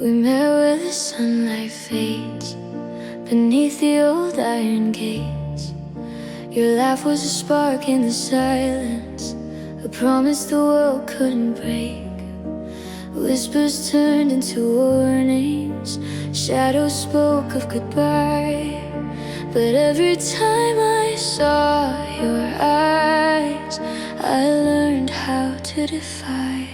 We met where the sunlight fades beneath the old iron gates. Your laugh was a spark in the silence, a promise the world couldn't break. Whispers turned into warnings, shadows spoke of goodbye. But every time I saw your eyes, I learned how to defy.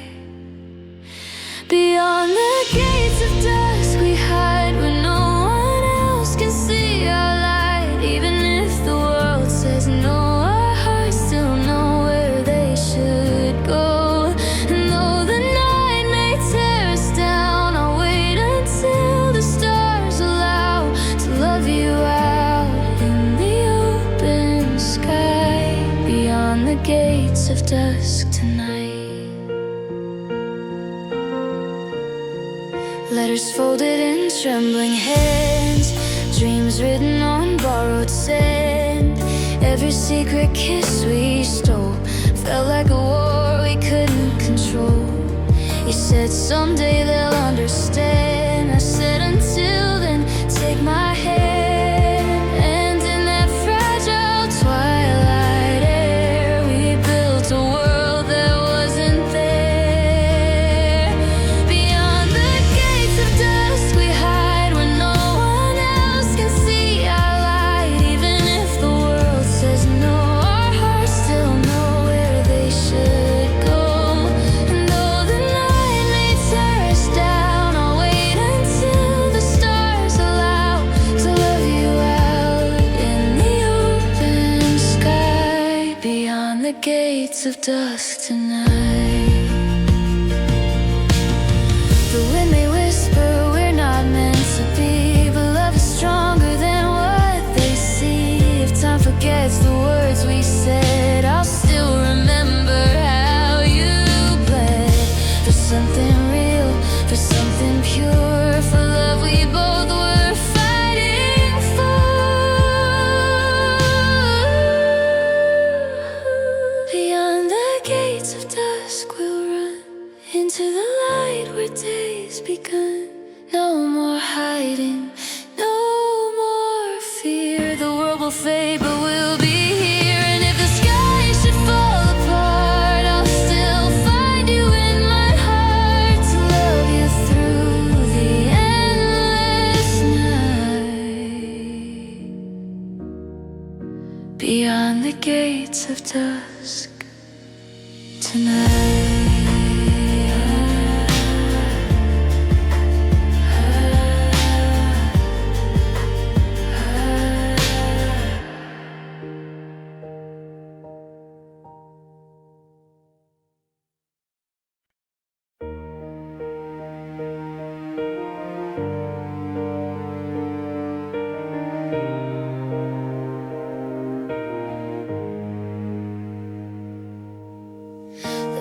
Beyond the gates of dusk we hide where no one else can see our light. Even if the world says no, our hearts still know where they should go. And though the night may tear us down, I'll wait until the stars allow to love you out in the open sky. Beyond the gates of dusk tonight. Letters folded in trembling hands, dreams written on borrowed sand. Every secret kiss we stole felt like a war we couldn't control. You said someday they'll understand. I said until then, take my hand. And in that fragile twilight air, we built a world that wasn't there. Beyond the gates of dusk we hide where no one else can see our light. Even if the world says no, our hearts still know where they should go. And though the night may tear us down, I'll wait until the stars allow to love you out in the open sky. Beyond the gates of dusk tonight. The wind may whisper we're not meant to be, but love is stronger than what they see. If time forgets the words we said, I'll still remember how you bled. For something real, for something pure, for love we both were fighting for. Beyond the gates of dusk we'll run into the light where day's begun. No more hiding, no more fear. The world will fade, but we'll be here. And if the sky should fall apart, I'll still find you in my heart to love you through the endless night. Beyond the gates of dusk tonight.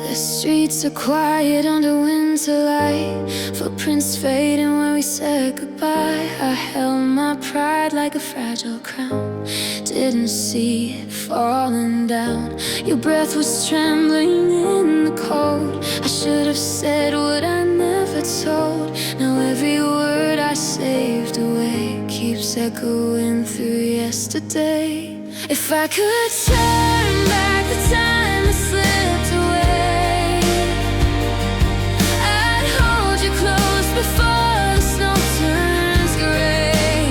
The streets are quiet under winter light, footprints fading when we said goodbye. I held my pride like a fragile crown, didn't see it falling down. Your breath was trembling in the cold. I should have said what I never told. Now every word I saved away keeps echoing through yesterday. If I could turn back the time that slipped away, I'd hold you close before the snow turns gray.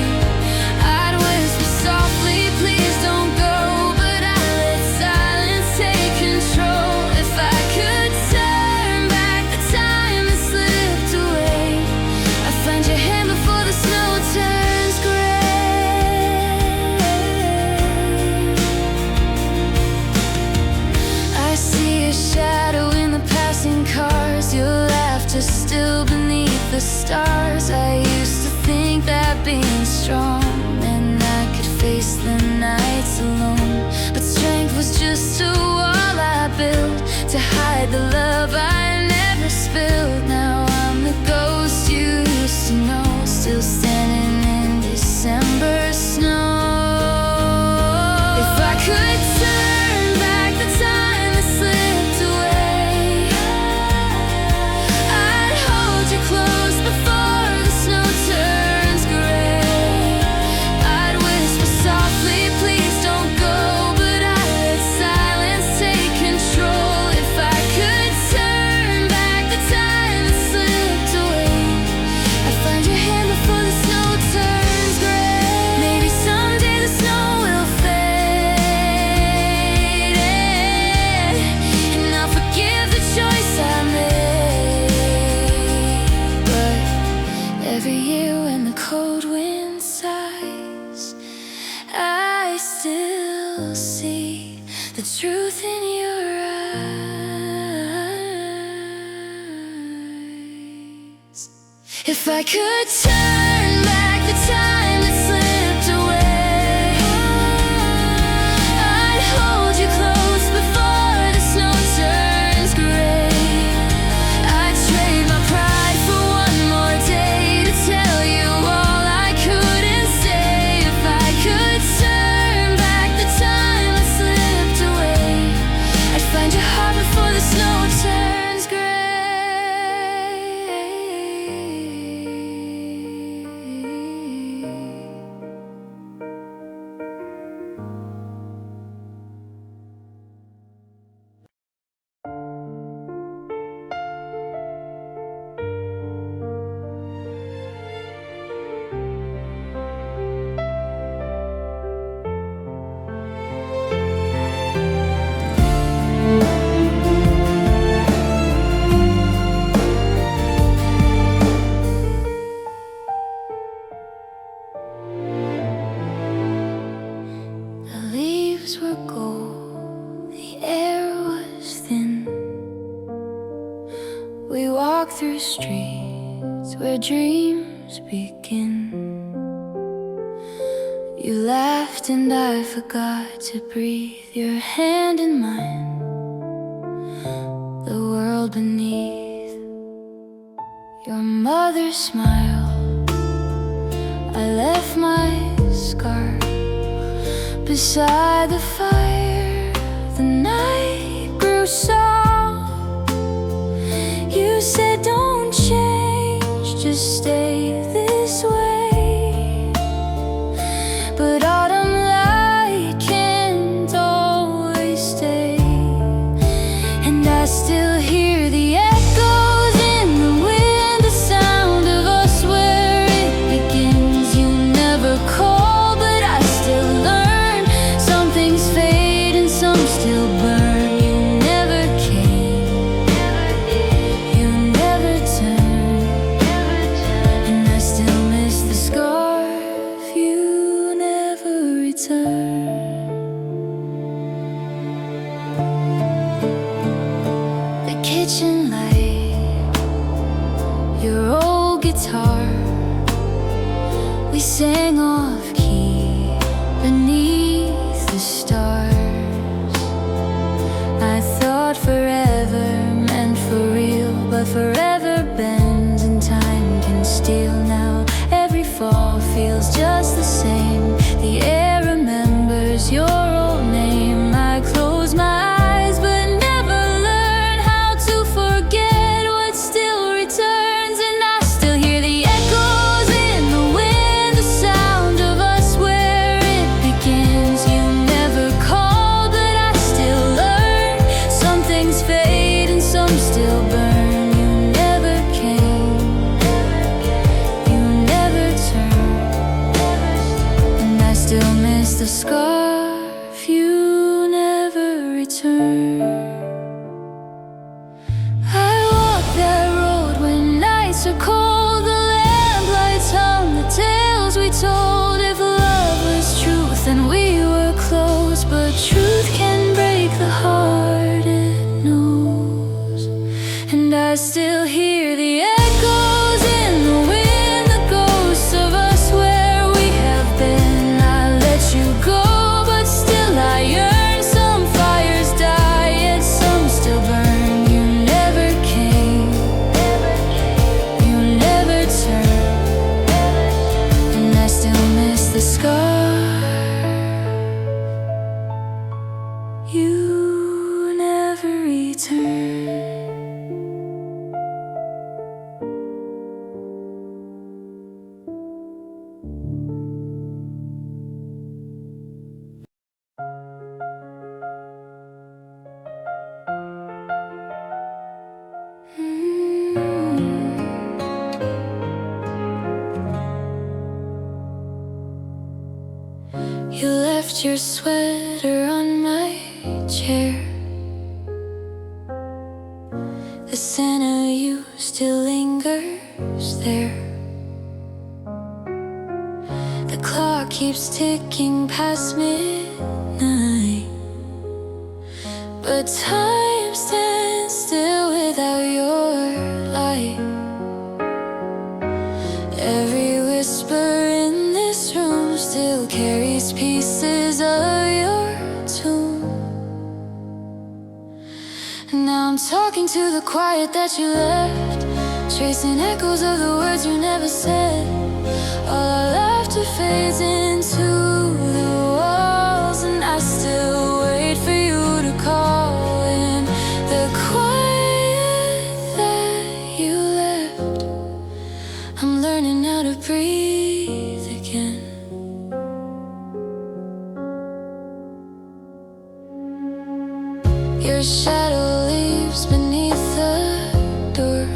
I'd whisper softly, please don't go, but I'd let silence take control. If I could turn back the time that slipped away, I'd find your hand before the snow turns gray. I'll see the truth in your eyes. If I could turn back the time that slipped away, I'd hold you close before the snow turns gray. I'd trade my pride for one more day to tell you all I couldn't say. If I could turn back the time that slipped away, I'd find your heart before the snow turns gray. The leaves were gold, the air was thin. We walked through streets where dreams begin. You laughed and I forgot to breathe, your hand in mine, the world beneath your mother's smile. I left my scarf beside the fire. The night grew soft. You said don't change, just stay this way. But autumn light can't always stay, and I still hear the echoes in the wind, the sound of us where it begins. You never call, but I still learn. Some things fade and some still burn. You never came, you never turned, and I still miss the scarf. You never returned. The kitchen light, your old guitar, we sang off key beneath the stars. I thought forever meant for real, but forever bends and time can steal. Now every fall feels just the same. The air remembers your old name. I close my eyes but never learn how to forget what still returns, and I still hear the echoes in the wind, the sound of us where it begins. You never call, but I still learn. Some things fade and some still burn. You never came, you never turned, and I still miss the scarf. You never returned. I walk that road when nights are cold. The lamplights hung the tales we told. If love was truth, then we were close. But truth can break the heart it knows, and I still hear the echoes in the wind, the ghosts of us where we have been. I let you go, but still I yearn. Some fires die, yet some still burn. You never came, you never turned, and I still miss the scar. You never returned. You left your sweater on my chair. The scent of you still lingers there. The clock keeps ticking past midnight. But time stands still without your light. Every whisper in this room still carries pieces of your tune. And now I'm talking to the quiet that you left, tracing echoes of the words you never said. All our laughter fades into the walls, and I still wait for you to call. In the quiet that you left, I'm learning how to breathe again. Your shadow leaves beneath the door,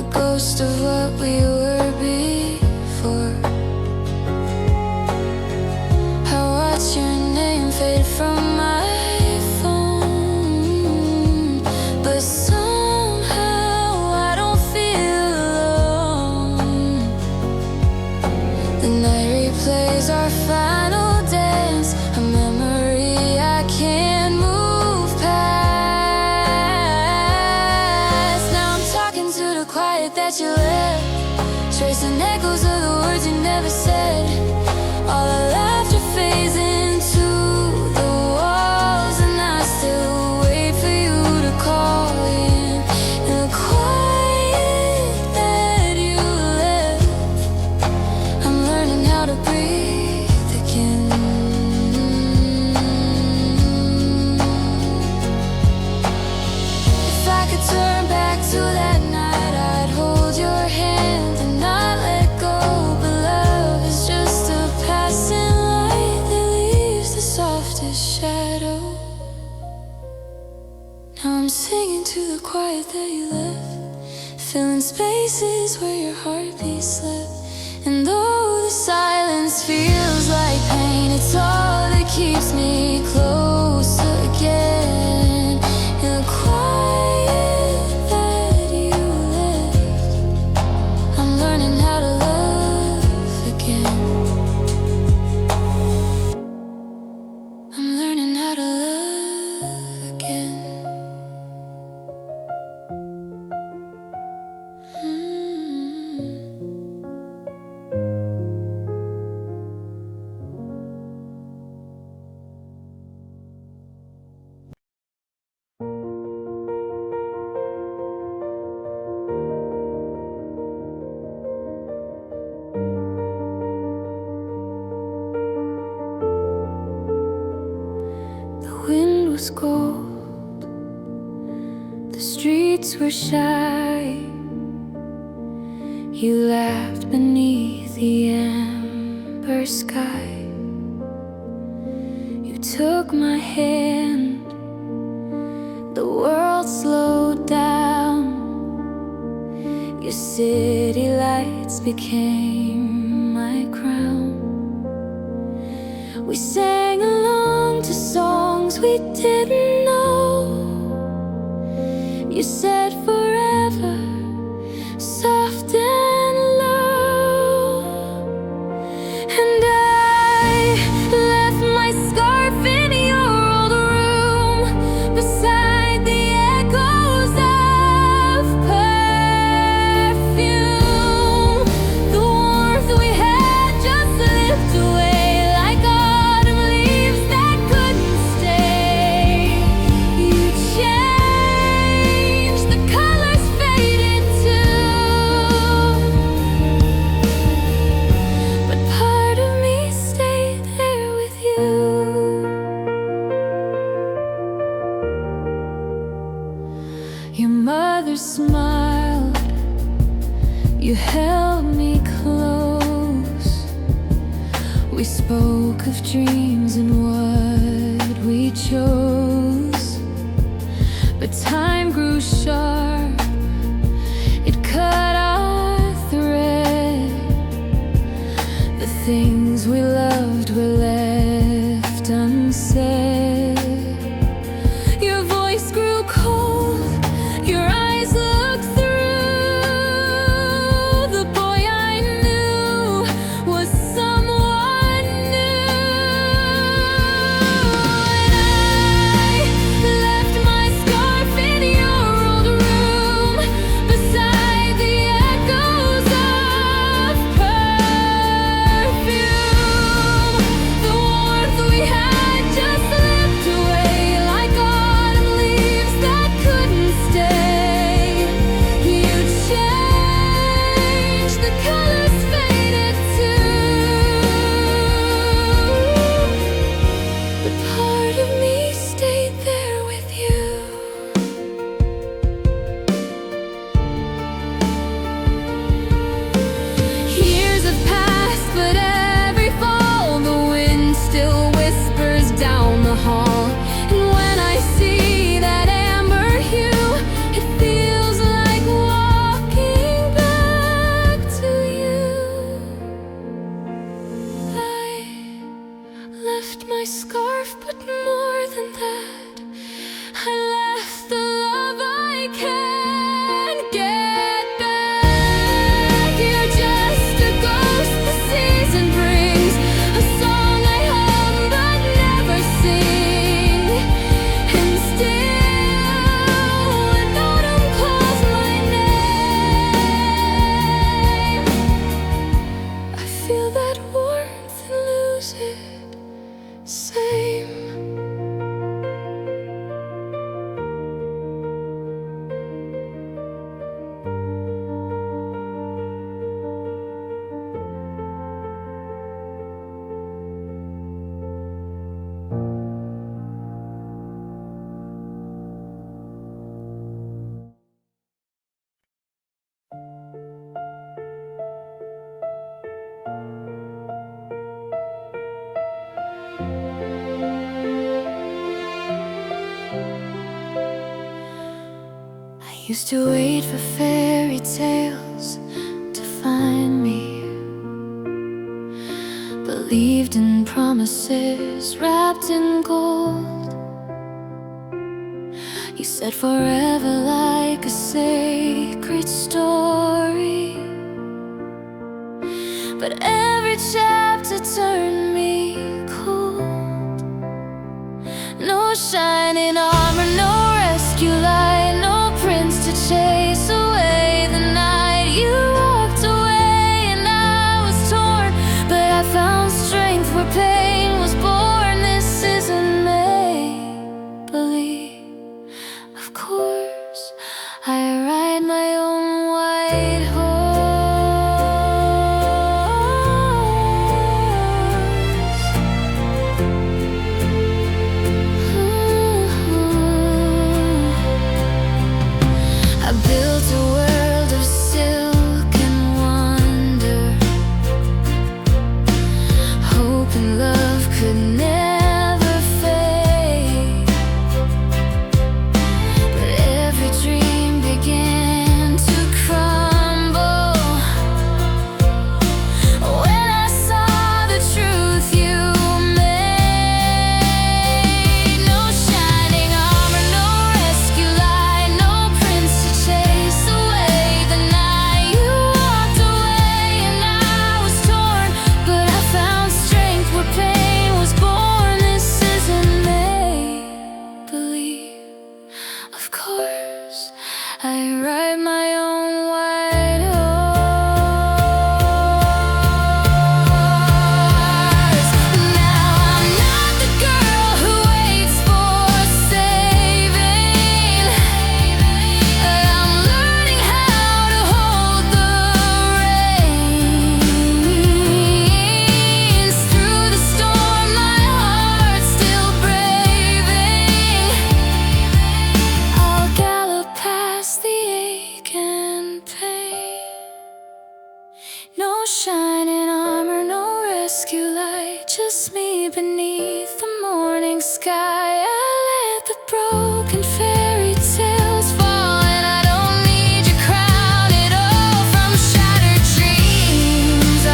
a ghost of what we were before. I watch your name fade from my phone, but somehow I don't feel alone. The night replays our final dance, a memory I can't move past. Now I'm talking to the quiet that you left, tracing echoes of the words you never said. All our laughter fades into the walls, and I still wait for you to call. In the quiet that you left, I'm learning how to breathe again. If I could turn back to that night, I'd hold your hand and not let go. But love is just a passing light that leaves the softest shadow. Now I'm singing to the quiet that you left, filling spaces where your heartbeat slept. And though the silence feels like pain, it's all that keeps me close again. In the quiet that you left, I'm learning how to love again. I'm learning how to love again. The wind was cold, the streets were shy. You laughed beneath the amber sky. You took my hand, the world slowed down. Your city lights became my crown. We sang along to songs we didn't know. You said forever, soft and low. And I left my scarf in your old room, beside the echoes of perfume. The warmth we had just slipped away like autumn leaves that couldn't stay. You changed, the colors faded too, but part of me stayed there with you. Your mother smiled, you held me close. We spoke of dreams and what we chose. But time grew sharp, it cut our thread. The things we loved were left unsaid. Your voice grew cold, your eyes looked through. The boy I knew was someone new. lost my scarf, but more than that, I left the love I can't get back. You're just a ghost the season brings, a song I hum but never sing. And still, when autumn calls my name, I feel that warmth and lose it. Same. Used to wait for fairy tales to find me, believed in promises wrapped in gold. You said forever like a sacred story, but every chapter turned me cold. No shining armor, no rescue light, no prince to chase away the night. You walked away and I was torn, but I found strength where pain was born. This isn't make-believe. Of course, I ride my own white horse. I built a world of silk and wonder, hoping love could never fade. But every dream began to crumble when I saw the truth you made. No shining armor, no rescue light, no prince to chase away the night. You walked away and I was torn, but I found strength where pain was born. This isn't make-believe. Of course, I ride my own white horse. Now I'm not the girl who waits for saving. I'm learning how to hold the reins. Through the storm, my heart's still braving. I'll gallop past the ache and pain. No shining armor, no rescue light, just me beneath the morning sky. I let the broken fairy tales fall, and I don't need your crown at all. From shattered dreams, I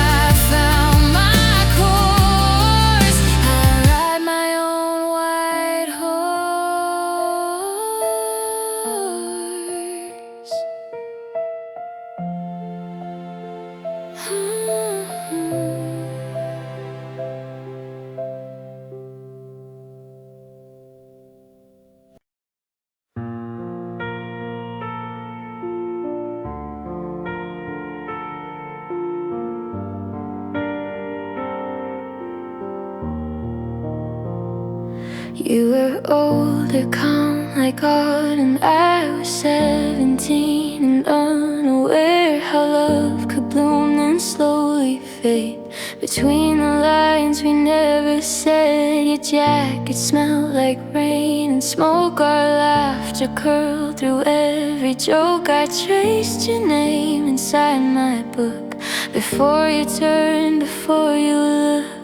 found my course. I ride my own white horse. You were older, calm like autumn. I was 17 and unaware how love could bloom and slowly fade. Between the lines we never said. Your jacket smelled like rain and smoke. Our laughter curled through every joke. I traced your name inside my book before you turned, before you looked.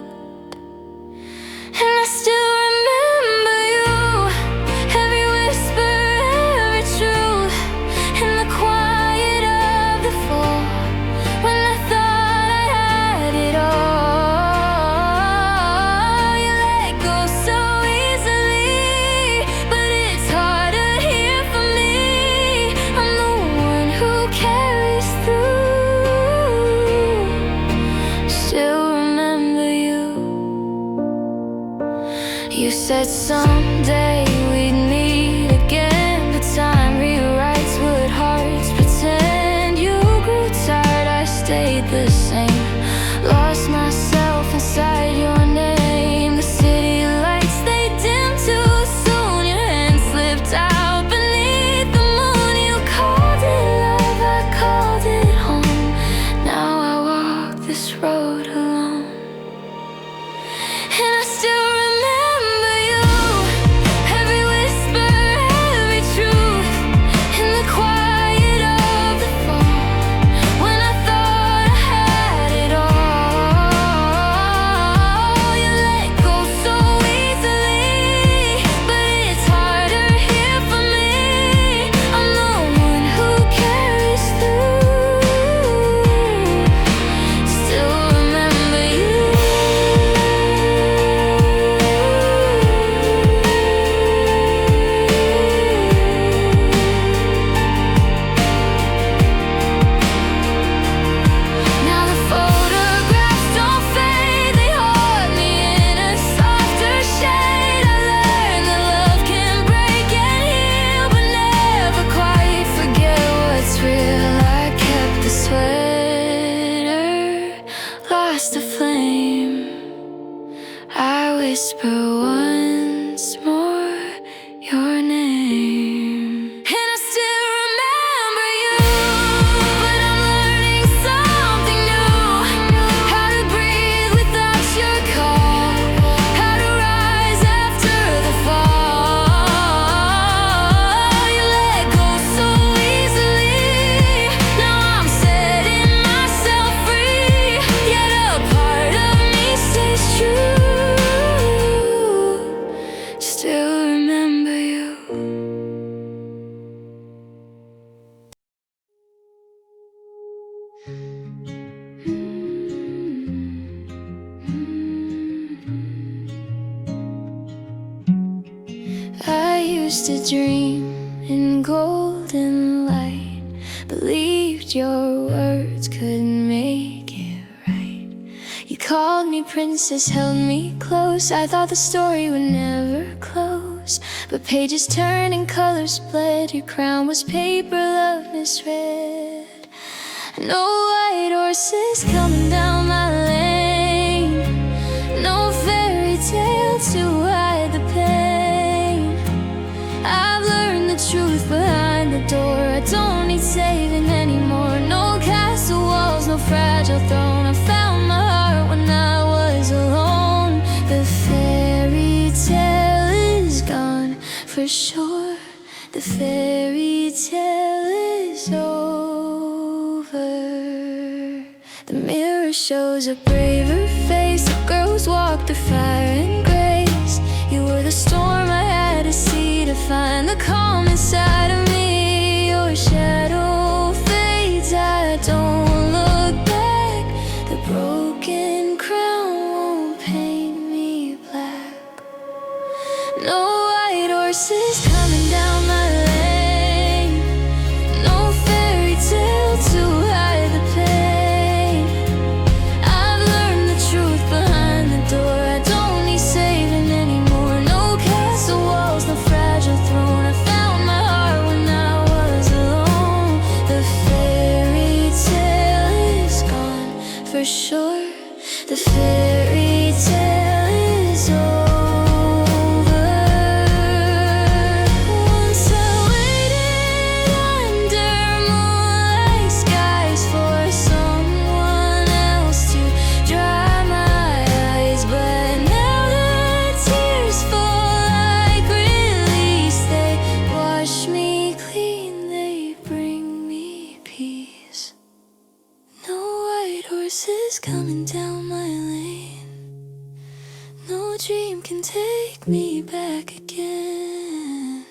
And I still remember you, every whisper, every truth, in the quiet of the fall, when I thought I had it all. You let You said someday we'd meet again, but time rewrites what hearts pretend. You grew tired, I stayed the same. Lost myself inside your name. The city lights, they dim too soon. Your hand slipped out beneath the moon. You called it love, I called it home. Now I walk this road alone, and I still remember you. Every whisper, every truth, in the quiet of the fall, when I thought I had it all. You let go so easily, but it's harder here for me. I'm the one who carries through. Still remember you. Now the photographs don't fade, they hold me in a softer shade. I learned that love can break and heal, but never quite forget what's real. I kept the sweater, lost the flame. I whisper once more your name, and I still remember you. But I'm learning something new, how to breathe without your call, how to rise after the fall. You let go so easily, now I'm setting myself free. Yet a part of me stays true. Still remember you. I used to dream in golden light, believed your words could make it right. You called me princess, held me close. I thought the story would never close, but pages turned and colors bled. Your crown was paper, love misread. No white horses coming down my lane, no fairy tale to hide the pain. I've learned the truth behind the door. I don't need saving anymore. No castle walls, no fragile throne. I found my heart when I was alone. The fairy tale is gone for sure. The fairy tale is over. The mirror shows a braver face. The girls walk through fire and grace. You were the storm I had to see to find the calm inside of me. Your shadow fades, I don't look back. The broken crown won't paint me black. No white horses coming down my lane, no fairy tale to hide the pain. I've learned the truth behind the door. I don't need saving anymore. No castle walls, no fragile throne. I found my heart when I was alone. The fairy tale is gone for sure. The fairy tale is over. Once I waited under moonlight skies for someone else to dry my eyes, but now the tears fall like release. They wash me clean, they bring me peace. No white horses coming down my lane, no dream can take me back again.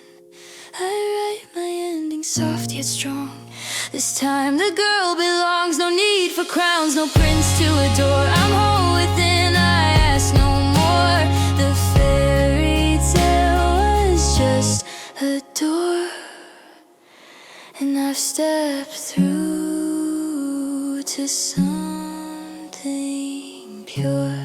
I write my ending soft yet strong. This time the girl belongs. No need for crowns, no prince to adore. I'm whole within, I ask no more. The fairy tale was just a door, and I've stepped through to something pure.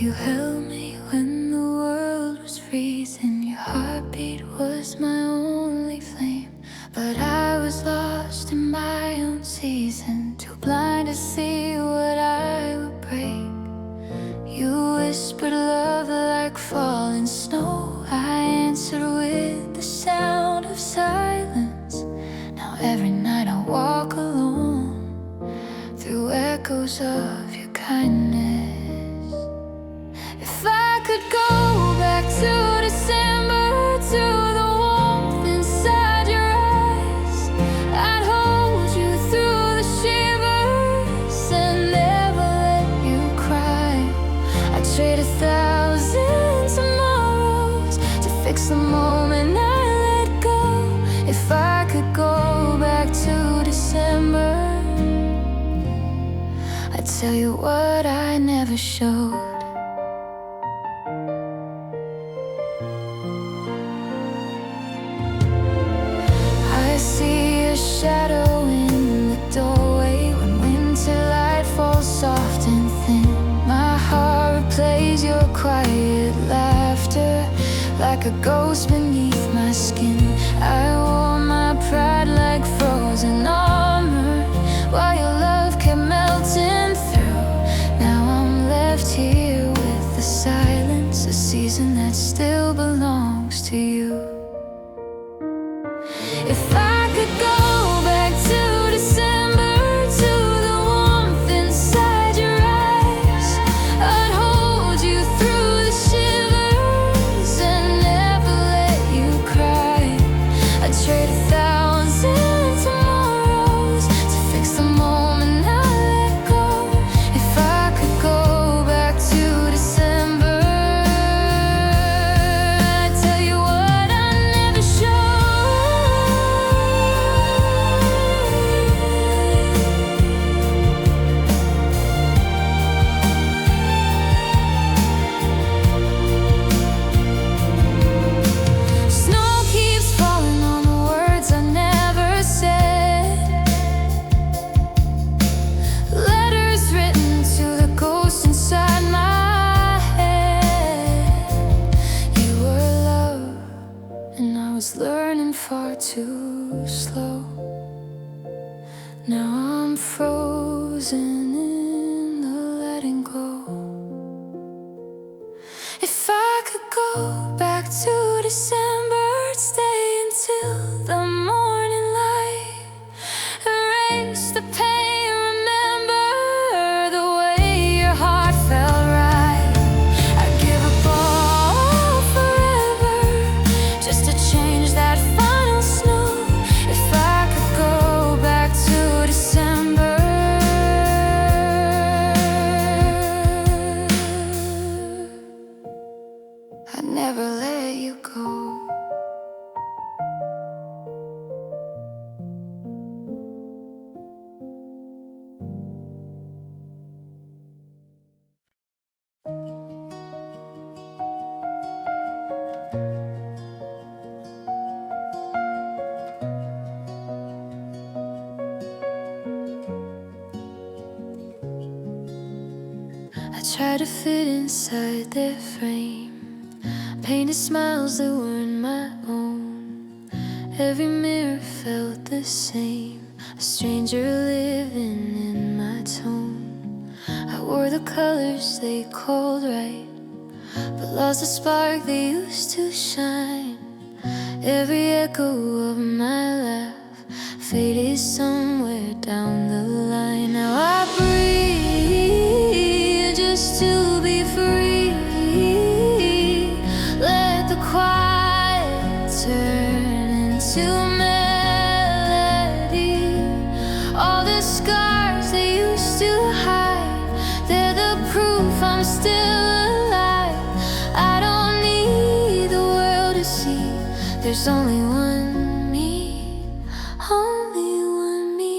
you held me when the world was freezing. Your heartbeat was my only flame, but I was lost in my own season, too blind to see what I would break. You whispered love like falling snow. I answered with the sound of silence. Now every night I walk alone through echoes of your kindness. If I could go back to December, to the warmth inside your eyes, I'd hold you through the shivers and never let you cry. I'd trade 1,000 tomorrows to fix the moment I let go. If I could go back to December, I'd tell you what I never showed. I see a shadow in the doorway when winter light falls soft and thin. My heart replays your quiet laughter like a ghost beneath my skin. I wore my pride like frozen armor while your love kept melting through. Now I'm left here with the silence, a season that still belongs to you. If I could go back to December, to the warmth inside your eyes, I'd hold you through the shivers and never let you cry. I'd trade 1,000 tomorrows to fix the moment I let go. If I could go back to December, I'd tell you what I never showed. Snow keeps falling on the words I never said, letters written to the ghost inside my head. You were love, and I was learning far too slow. Now I'm frozen in the letting go. If I could go back to December, I'd stay until the morning light. Erase the pain, remember the way your heart felt right. I'd give up all forever just to change that final snow. If I could go back to December, I'd never let you go. I tried to fit inside their frame, painted smiles that weren't my own. Every mirror felt the same, a stranger living in my tone. I wore the colors they called right, but lost the spark that used to shine. Every echo of my laugh faded somewhere down the line. Now I breathe just to be free. Let the quiet turn into melody. All the scars they used to hide, they're the proof I'm still alive. I don't need the world to see there's only one me, only one me.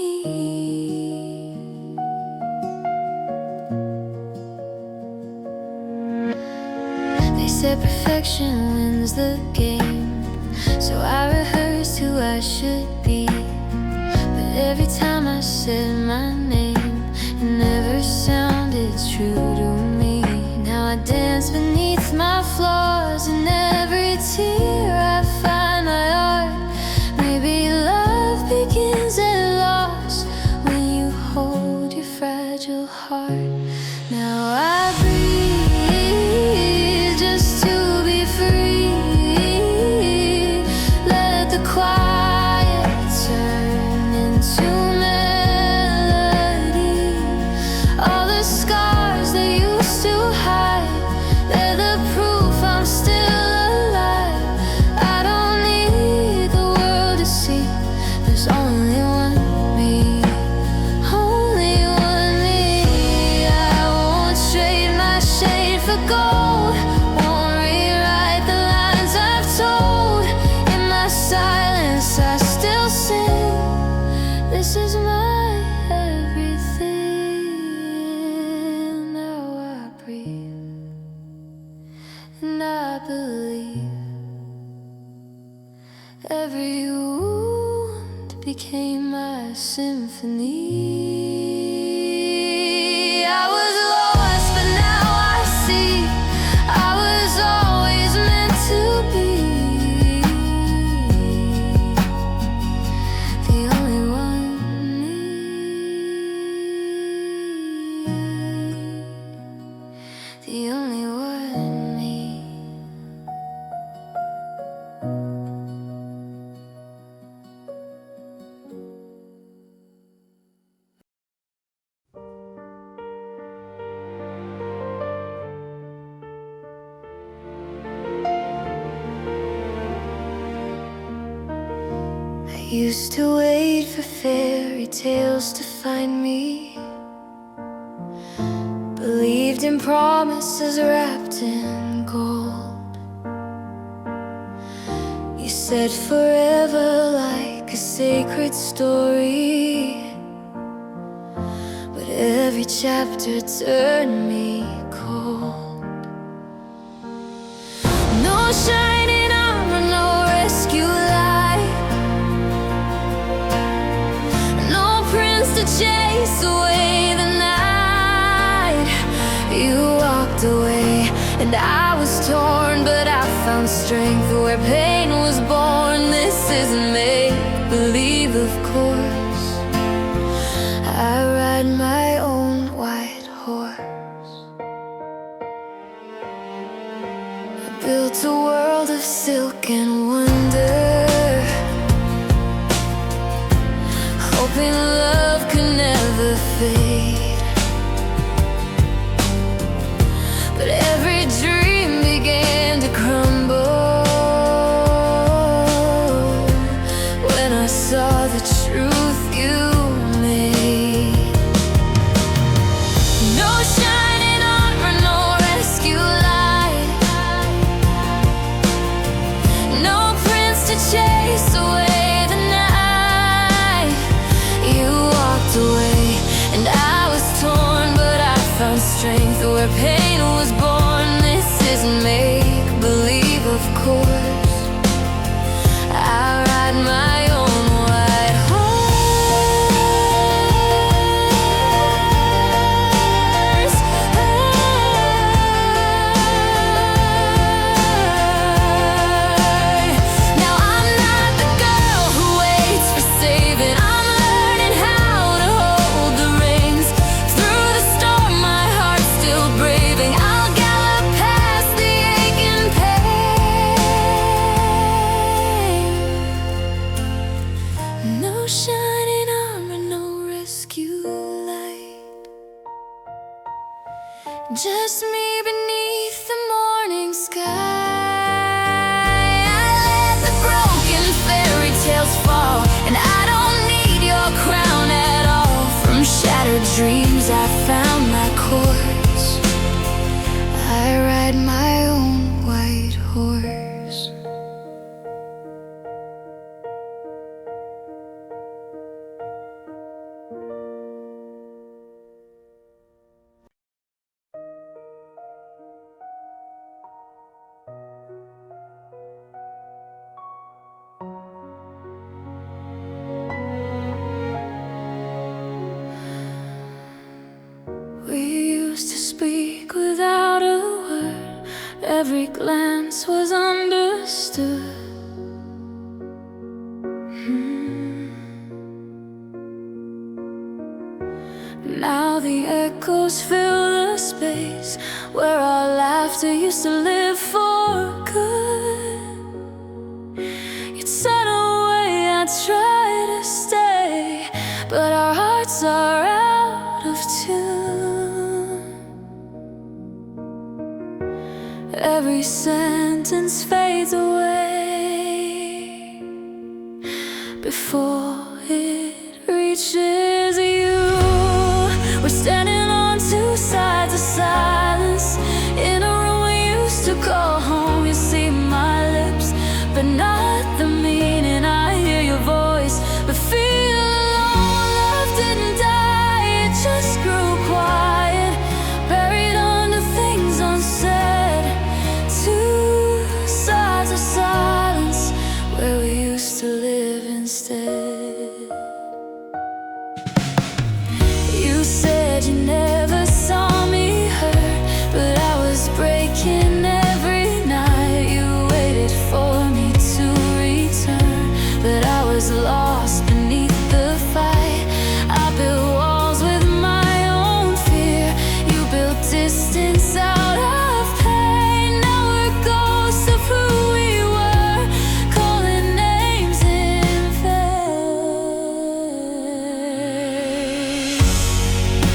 They said perfection wins the game, so I rehearsed who I should be. But every time I said my name, it never sounded true to me. Now I dance lies beneath my flaws. In every tear I find my art. Maybe love begins at loss when you hold your fragile heart. Now I breathe just to be free. Let the quiet turn into melody. All the scars that used to hide, they're the proof I'm still alive. I don't need the world to see there's only one me, only one me. I won't trade my shade for gold, won't rewrite the lines I've told. In my silence I still sing, this is my everything. Now I breathe and I believe every wound became my symphony. I was lost, but now I see I was always meant to be the only one me, the only one me. I used to wait for fairy tales to find me, believed in promises wrapped in gold. You said forever like a sacred story, but every chapter turned me cold. No shining armor, no rescue light, no prince to chase away the night. You walked away and I was torn, but I found strength where pain was born. This isn't make-believe, of course. I ride my own white horse. I built a world of silk and wonder, hoping love could never fade. But every dream began to crumble when I saw the truth you made. No shining armor, no rescue light, no prince to chase away the night. You walked away and I was torn, but I found strength where pain was born. This isn't make-believe, of course. I ride my own white horse. Now I'm not the girl who waits for saving. I'm learning how to hold the reins. Through the storm, my heart's still braving. I'll gallop past the aching pain. No shining armor, no rescue light, just me beneath the morning sky. I let the broken fairy tales fall, and I don't need your crown at all. From shattered dreams I found my course. I ride my own white horse. We used to speak without a word, every glance was understood. Now the echoes fill the space where our laughter used to live for good. You'd said away, I try to stay, but our hearts are out of tune. Every sentence fades away before it reaches you. We're standing on two sides of silence in a room we used to call home. You see my lips, but not the meaning. I hear your voice, but feel alone. Love didn't die, it just grew quiet, buried under things unsaid. Two sides of silence where we used to live instead. You said you never saw me hurt, but I was breaking every night. You waited for me to return, but I was lost beneath the fight. I built walls with my own fear. You built distance out of pain. Now we're ghosts of who we were, calling names in vain.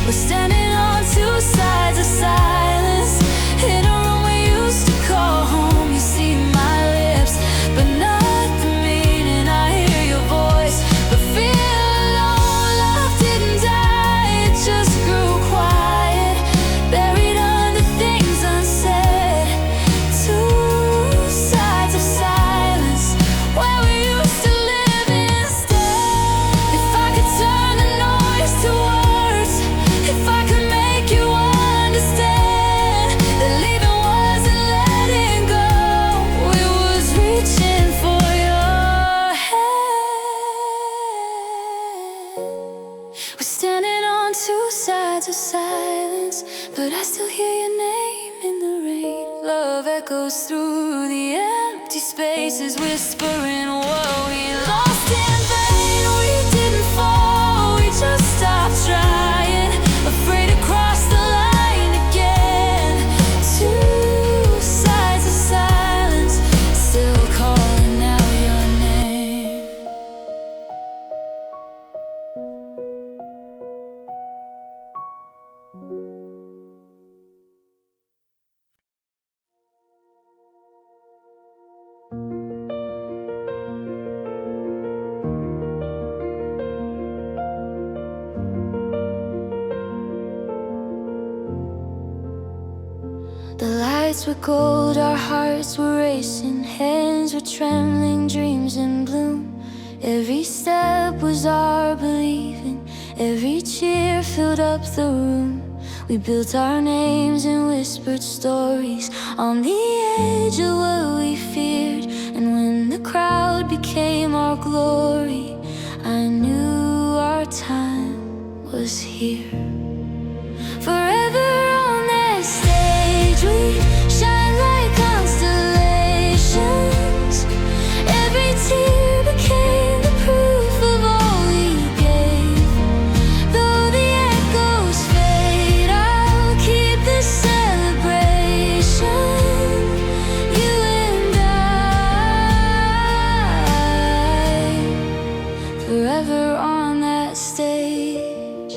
We're standing on two sides of silence in a room we used to call home. You see my lips, but not the meaning. I hear your voice, but feel alone. Love didn't die, it just grew quiet, buried under things unsaid. Two sides of silence where we used to live instead. If I could turn the noise to words, if I could make you understand that leaving wasn't letting go, it was reaching for your hand. We're standing on two sides of silence, but I still hear your name in the rain. Love echoes through the empty spaces, whispering what we lost in vain. We didn't fall, we just stopped trying, afraid to cross the line again. Two sides of silence, still calling out your name. The lights were gold, our hearts were racing, hands were trembling, dreams in bloom. Every step was our believing, every cheer filled up the room. We built our names and whispered stories on the edge of what we feared. And when the crowd became our glory, I knew our time was here. Forever on that stage we shine like constellations. Every tear became the proof of all we gave. Though the echoes fade, I'll keep this celebration. You and I, forever on that stage.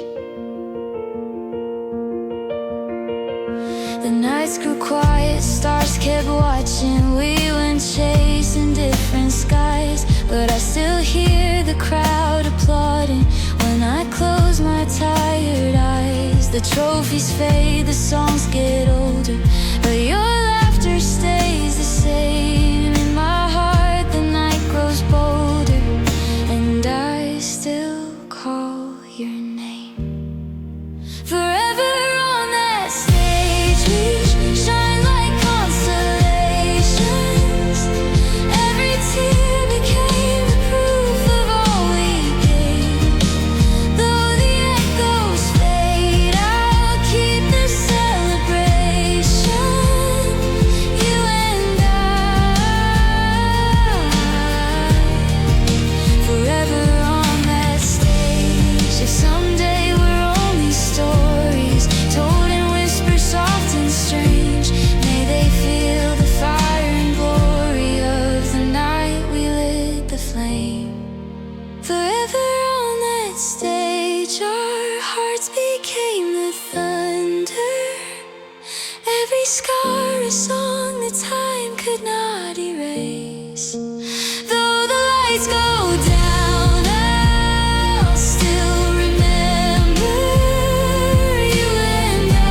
The nights grew quiet, stars kept watching. We went chasing different skies, but I still hear the crowd applauding when I close my tired eyes. The trophies fade, the songs get older, but your laughter stays the same. In my heart the night grows bolder, and I still call your name. Forever on that stage we shine like constellations. Every tear became the proof of all we gave. Though the echoes fade, I'll keep this celebration. You lights go down, I'll still remember you and I,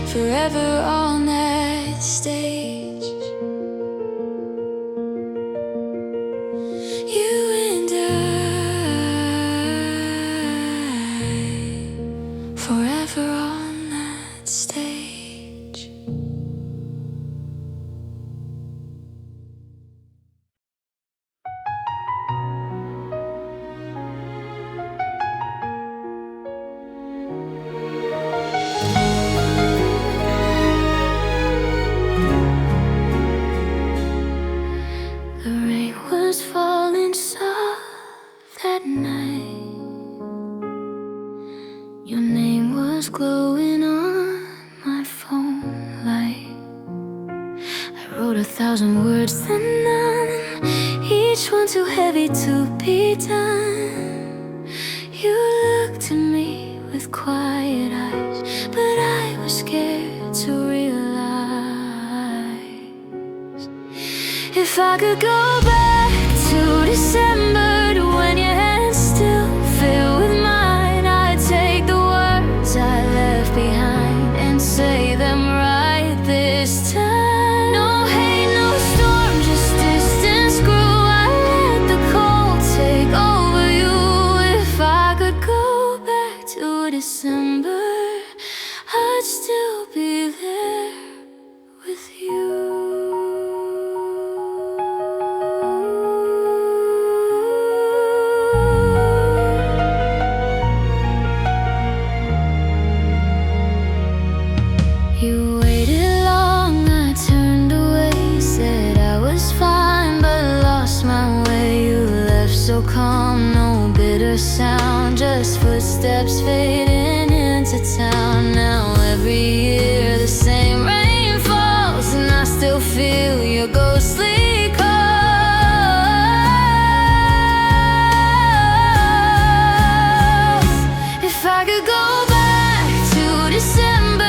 forever on that stage. You and I, forever on that stage. The rain was falling soft that night. Your name was glowing on my phone light. I wrote 1,000 words, then none, each one too heavy to be done. You looked at me with quiet eyes, but I was scared to realize. If I could go back to December, to when your hands still fill with mine, I'd take the words I left behind and say them right this time. No hate, no storm, just distance grew. I let the cold take over you. If I could go back to December, I'd still be there with you. You waited long, I turned away, said I was fine but lost my way. You left so calm, no bitter sound, just footsteps fading into town. Now every year the same rain falls, and I still feel your ghostly calls. If I could go back to December,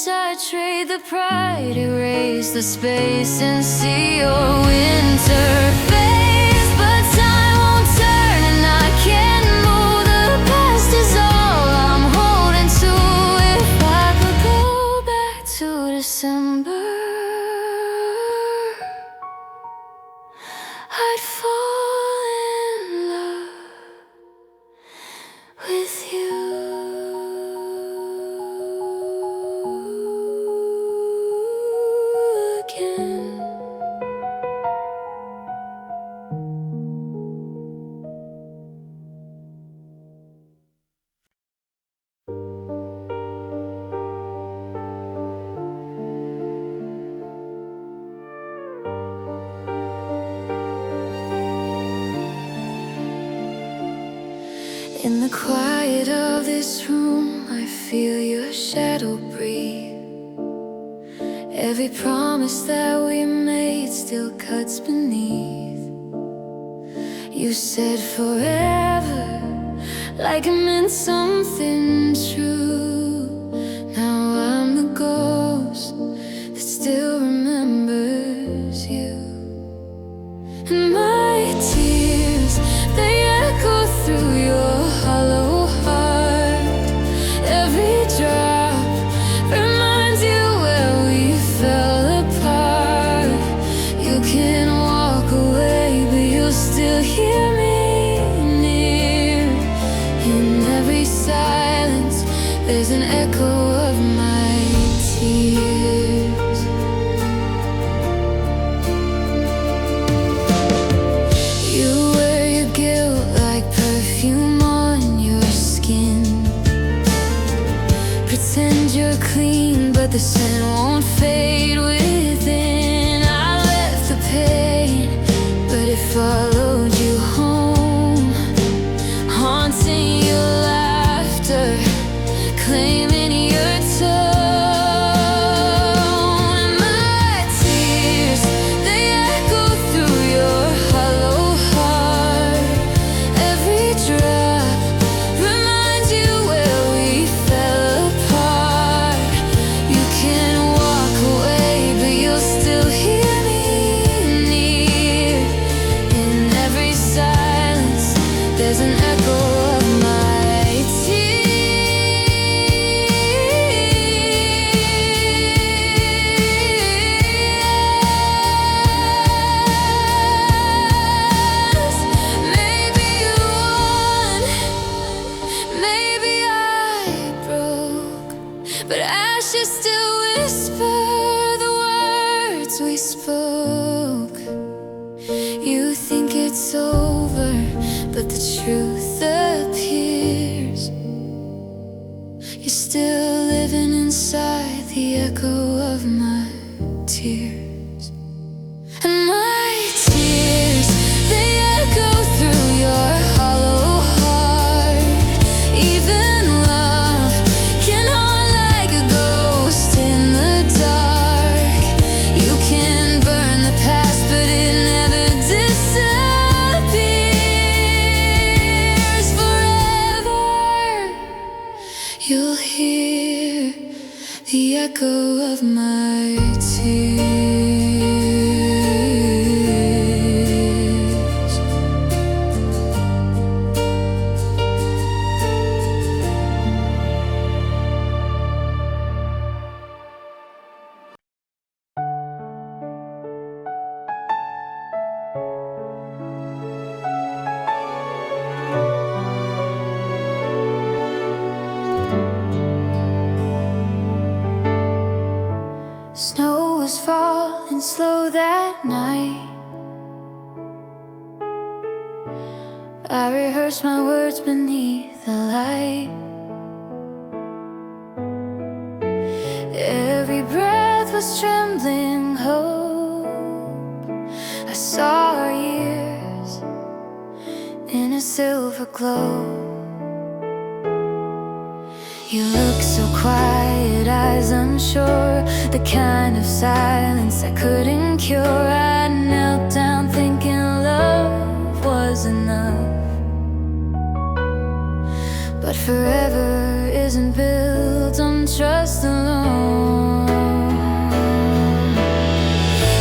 I'd trade the pride, erase the space, and see your winter face. But time won't turn and I can't move. The past is all I'm holding to. If I could go back to December, I'd fall in love with you. In the quiet of this room, I feel your shadow breathe. Every promise that we made still cuts beneath. You said forever, like it meant something true. Now I'm the ghost that still remembers you. And my tears, they echo through your hollow heart. Every drop reminds you where we fell apart. You can walk away, but you'll still hear me near. In every silence, there's an echo of my tears. tears. And my tears, they echo through your hollow heart. Even love can haunt like a ghost in the dark. You can burn the past, but it never disappears. Forever you'll hear the echo of my tears. Snow was falling slow that night. I rehearsed my words beneath the light. Every breath was trembling hope. I saw our years in a silver glow. You look so quiet, eyes unsure, the kind of silence I couldn't cure. I knelt down thinking love was enough, but forever isn't built on trust alone.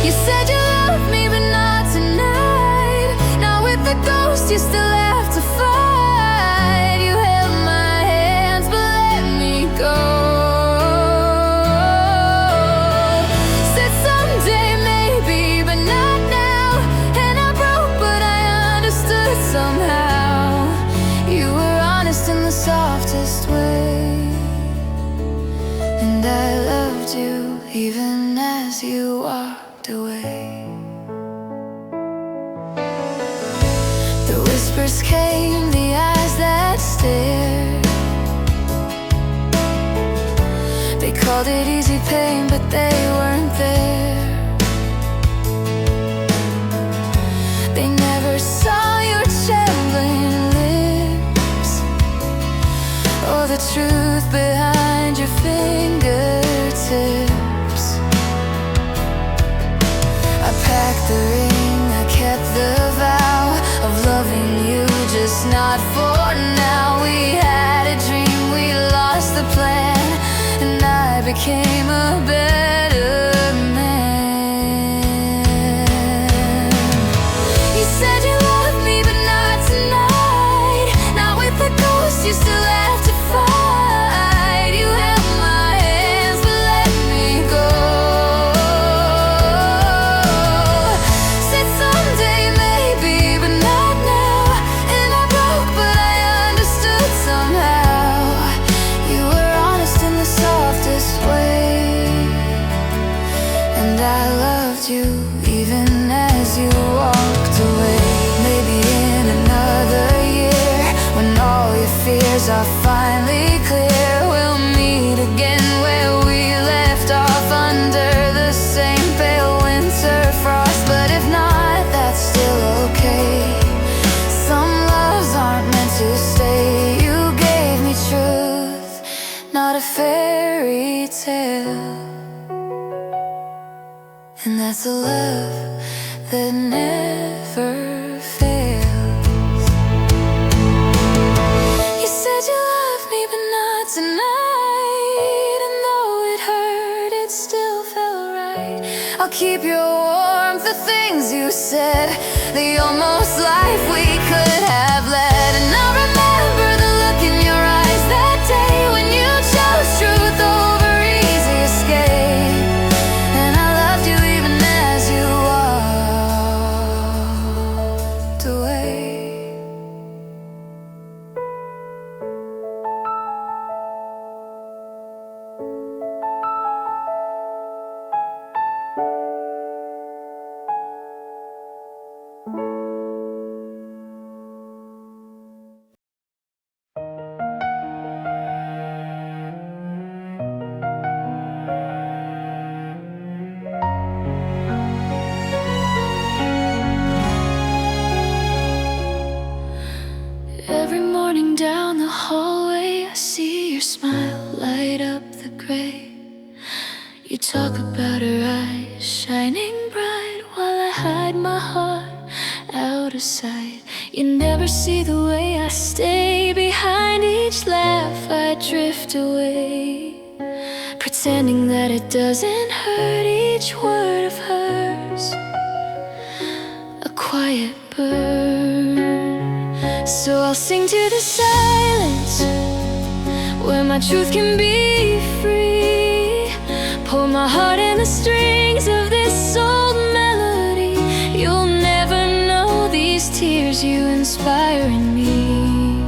You said you loved me, but not tonight. Now with the ghost you still have to fight. You held my hands, but let me go. Said someday maybe, but not now. And I broke, but I understood somehow. You were honest in the softest way, and I loved you even as you walked away. The whispers came, the eyes that stared. They called it easy pain, but they weren't there. They never saw your trembling lips, or the truth behind your fingertips. I packed the ring, I kept the vow of loving you, just not for now. We had a dream, we lost the plan, and I became a better man. You said you loved me, but not tonight. Now with the ghost you still have to fight. You held my hands, but let me go. Said someday maybe, but not now. And I broke, but I understood somehow. You were honest in the softest way, and I loved you even as you walked away. Maybe in another year, when all your fears are finally clear, we'll meet again where we left off, under the same pale winter frost. But if not, that's still okay. Some loves aren't meant to stay. You gave me truth, not a fairy tale, and that's a love that never fails. You said you loved me, but not tonight. And though it hurt, it still felt right. I'll keep your warmth, the things you said, the almost life we could have led. And I'll remember the look in your eyes that day when you chose truth over easy escape. And I loved you even as you walked away. talk about her eyes shining bright while I hide my heart out of sight. You never see the way I stay behind each laugh. I drift away, pretending that it doesn't hurt. Each word of hers, a quiet burn. So I'll sing to the silence where my truth can be free. Pour my heart in the strings of this old melody. You'll never know these tears you inspire in me,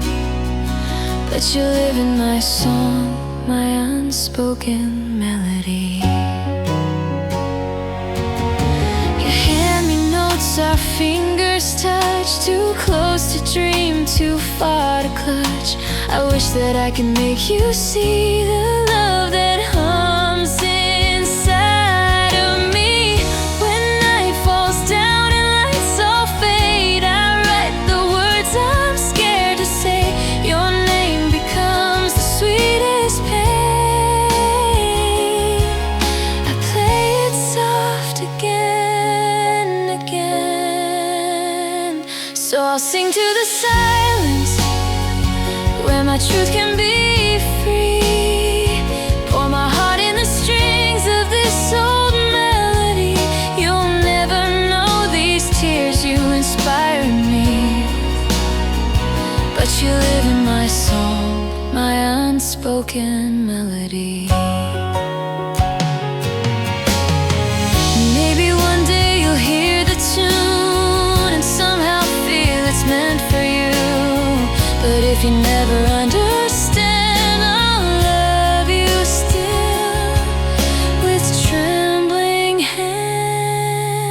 but you live in my song, my unspoken melody. You hand me notes, our fingers touch, too close to dream, too far to clutch. I wish that I could make you see the love that hums inside of me. When night falls down and lights all fade, I write the words I'm scared to say. Your name becomes the sweetest pain. I play it soft again, again. So I'll sing to the silence where my truth can be free. Pour my heart in the strings of this old melody. You'll never know these tears you inspire me, but you live in my song, my unspoken melody. Maybe one day you'll hear the tune and somehow feel it's meant for you. But if you never understand, I'll love you still with trembling hands.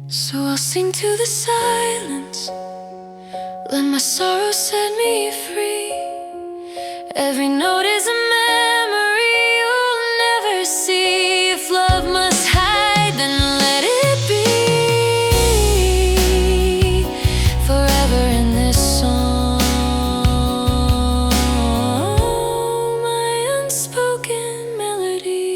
So I'll sing to the silence, let my sorrow set me free. Every note is a memory you'll never see. If love must hide, then let it be. Forever in this song, my unspoken melody.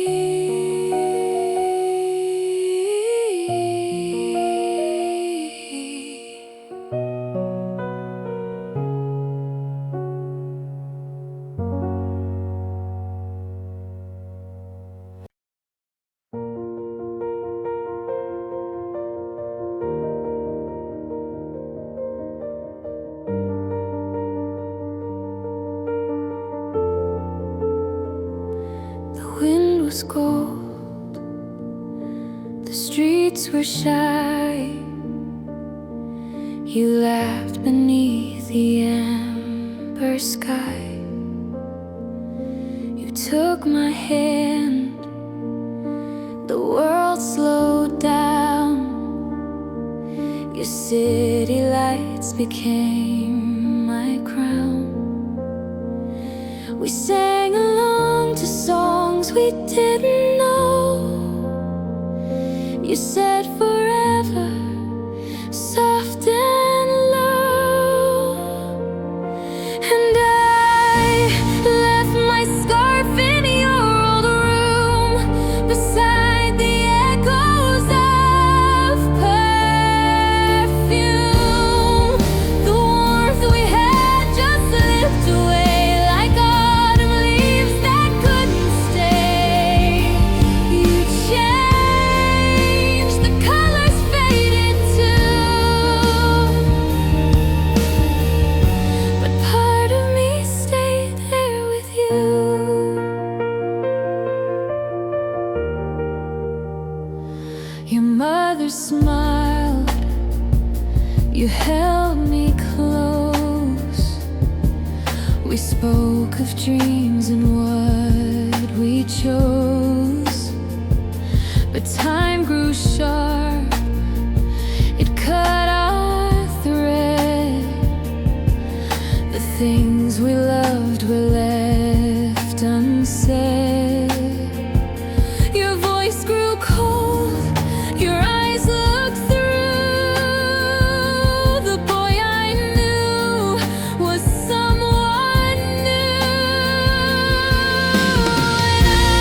The wind was cold, the streets were shy. You laughed beneath the amber sky. You took my hand, the world slowed down. Your city lights became my crown. We sang along to songs we didn't know. You said forever, soft and low. And I left my scarf in your old room, beside the echoes of perfume. The warmth we had just slipped away like autumn leaves that couldn't stay. You changed, the colors faded too, but part of me stayed there with you. Your mother smiled, you held me close. We spoke of dreams and what we chose. But time grew sharp, it cut our thread. The things we loved were left unsaid. Your voice grew cold, your eyes looked through. The boy I knew was someone new. And I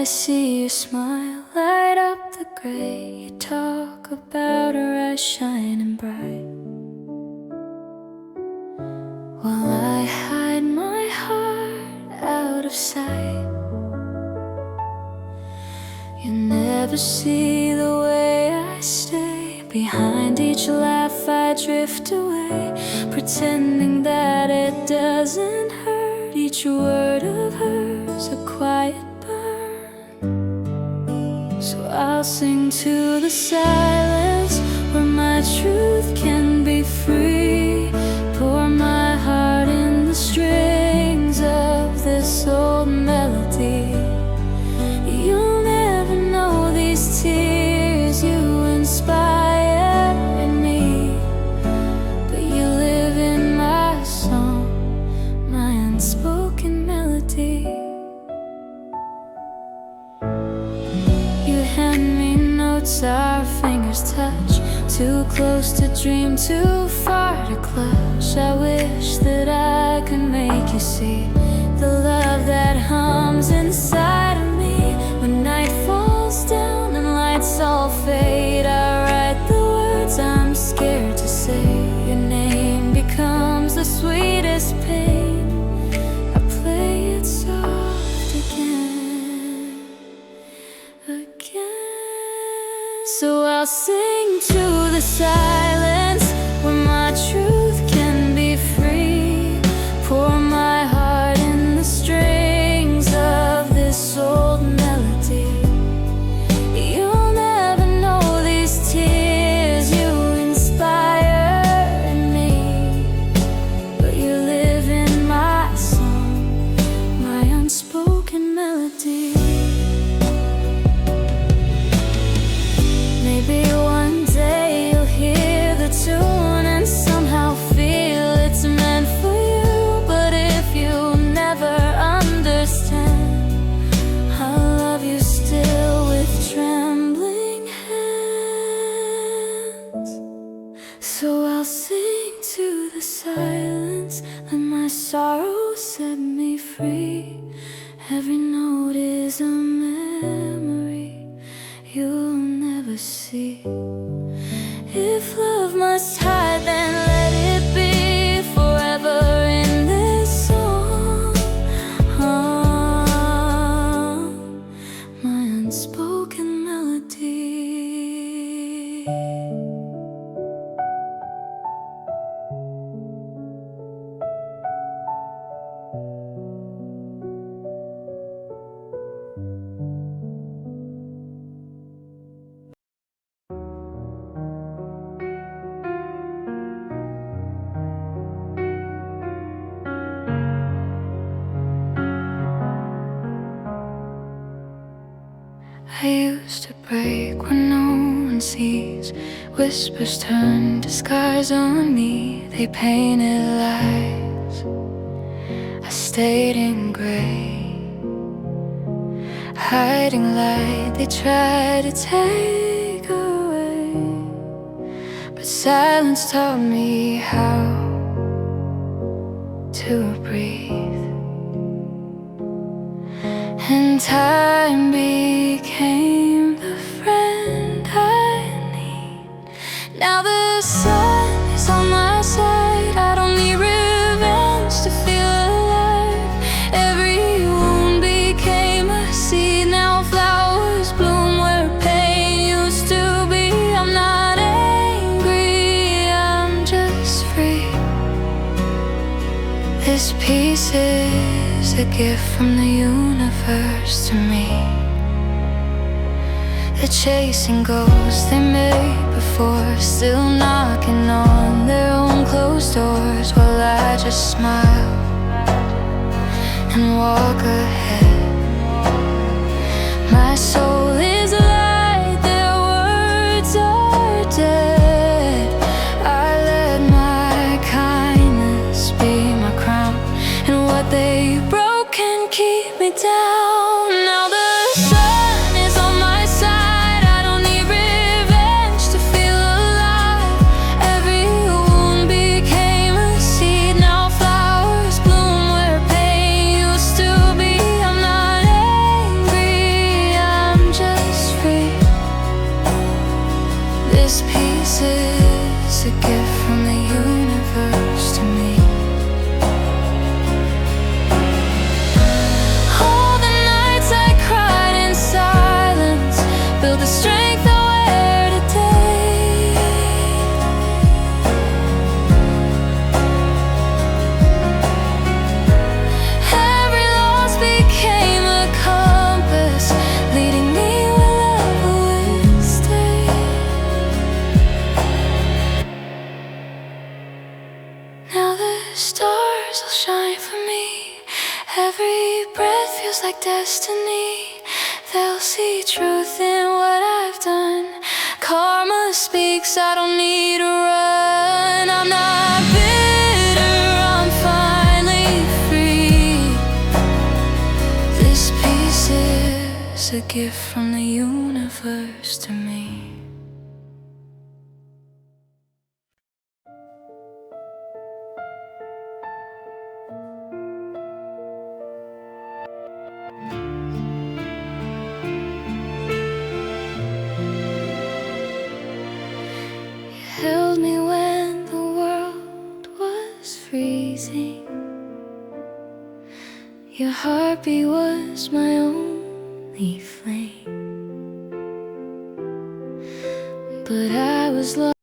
see your smile light up the gray. You talk about her eyes shining bright, while I hide my heart out of sight. You never see the way I stay. Behind each laugh I drift away, pretending that it doesn't hurt. Each word of hers a quiet burn. So I'll sing to the silence where my truth can be free. Pour my heart in the strings of this old melody. You'll never know these tears you inspire in me, but you live in my song, my unspoken melody. You hand me notes, our fingers touch, too close to dream, too far to clutch. I wish that I could make you see the love that hums inside of me. When night falls down and lights all fade, I write the words I'm scared to say. Your name becomes the sweetest pain. I play it soft again, again. So I'll sing to the silence where my truth can be free. Pour my heart in the strings of this old melody. You'll never know these tears you inspire in me, but you live in my song, my unspoken melody. Maybe one day you'll hear the tune and somehow feel it's meant for you. But if you never understand, I'll love you still with trembling hands. So I'll sing to the silence, let my sorrow set me free. Every note is a memory you'll never see. If love must hide, then let it be forever in this song. My unspoken melody. I used to break when no one sees. Whispers turn to scars on me. They painted lies. I stayed in gray, hiding light they tried to take away. But silence taught me how to breathe, and time became the friend I need. Now the sun is on my side. I don't need revenge to feel alive. Every wound became a seed. Now flowers bloom where pain used to be. I'm not angry, I'm just free. This peace is a gift from the universe to me. The chasing ghosts they made before, still knocking on their own closed doors, while I just smile and walk ahead. My soul is light, their words are dead. I let my kindness be my crown, and what they broke can keep me down. Now the sun is on my side. I don't need revenge to feel alive. Every wound became a seed. Now flowers bloom where pain used to be. I'm not angry, stars will shine for me. Every breath feels like destiny. They'll see truth in what I've done. Karma speaks, I don't need to run. I'm not bitter, I'm finally free. This peace is a gift from the universe to me. Held me when the world was freezing. Your heartbeat was my only flame, but I was lost.